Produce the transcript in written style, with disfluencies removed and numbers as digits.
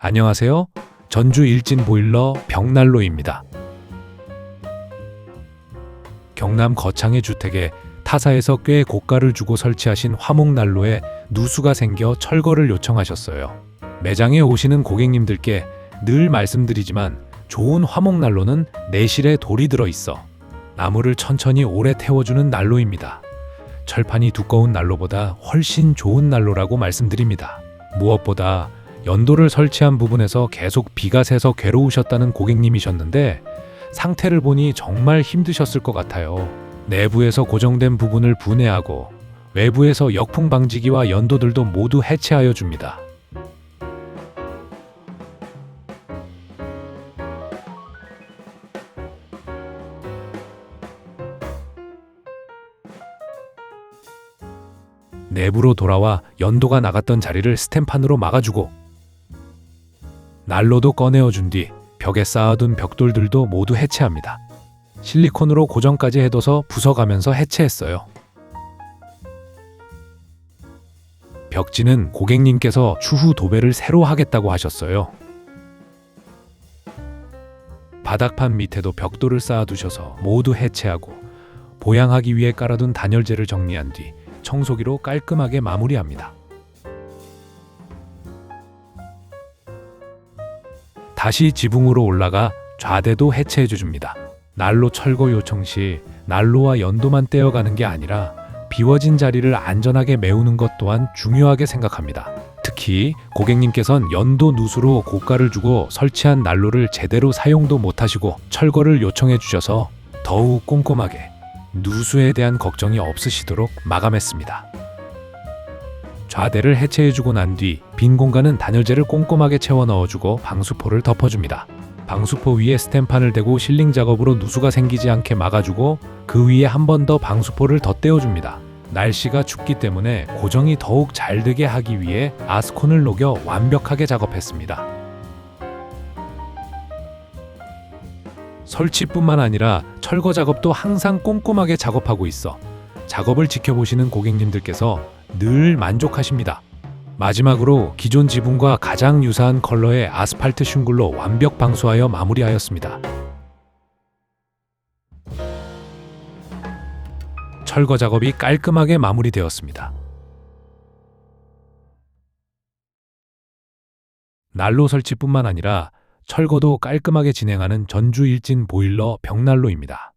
안녕하세요. 전주 일진 보일러 벽난로입니다. 경남 거창의 주택에 타사에서 꽤 고가를 주고 설치하신 화목난로에 누수가 생겨 철거를 요청하셨어요. 매장에 오시는 고객님들께 늘 말씀드리지만 좋은 화목난로는 내실에 돌이 들어있어 나무를 천천히 오래 태워주는 난로입니다. 철판이 두꺼운 난로보다 훨씬 좋은 난로라고 말씀드립니다. 무엇보다 연도를 설치한 부분에서 계속 비가 새서 괴로우셨다는 고객님이셨는데 상태를 보니 정말 힘드셨을 것 같아요. 내부에서 고정된 부분을 분해하고 외부에서 역풍 방지기와 연도들도 모두 해체하여 줍니다. 내부로 돌아와 연도가 나갔던 자리를 스텐판으로 막아주고 난로도 꺼내어준 뒤 벽에 쌓아둔 벽돌들도 모두 해체합니다. 실리콘으로 고정까지 해둬서 부숴가면서 해체했어요. 벽지는 고객님께서 추후 도배를 새로 하겠다고 하셨어요. 바닥판 밑에도 벽돌을 쌓아두셔서 모두 해체하고 보양하기 위해 깔아둔 단열재를 정리한 뒤 청소기로 깔끔하게 마무리합니다. 다시 지붕으로 올라가 좌대도 해체해 줍니다. 난로 철거 요청 시 난로와 연도만 떼어가는 게 아니라 비워진 자리를 안전하게 메우는 것 또한 중요하게 생각합니다. 특히 고객님께선 연도 누수로 고가를 주고 설치한 난로를 제대로 사용도 못하시고 철거를 요청해 주셔서 더욱 꼼꼼하게 누수에 대한 걱정이 없으시도록 마감했습니다. 좌대를 해체해주고 난 뒤 빈 공간은 단열재를 꼼꼼하게 채워 넣어주고 방수포를 덮어줍니다. 방수포 위에 스텐판을 대고 실링 작업으로 누수가 생기지 않게 막아주고 그 위에 한 번 더 방수포를 덧대어줍니다. 날씨가 춥기 때문에 고정이 더욱 잘 되게 하기 위해 아스콘을 녹여 완벽하게 작업했습니다. 설치뿐만 아니라 철거 작업도 항상 꼼꼼하게 작업하고 있어 작업을 지켜보시는 고객님들께서 늘 만족하십니다. 마지막으로 기존 지붕과 가장 유사한 컬러의 아스팔트 슌글로 완벽 방수하여 마무리하였습니다. 철거 작업이 깔끔하게 마무리되었습니다. 난로 설치뿐만 아니라 철거도 깔끔하게 진행하는 전주 일진 보일러 벽난로입니다.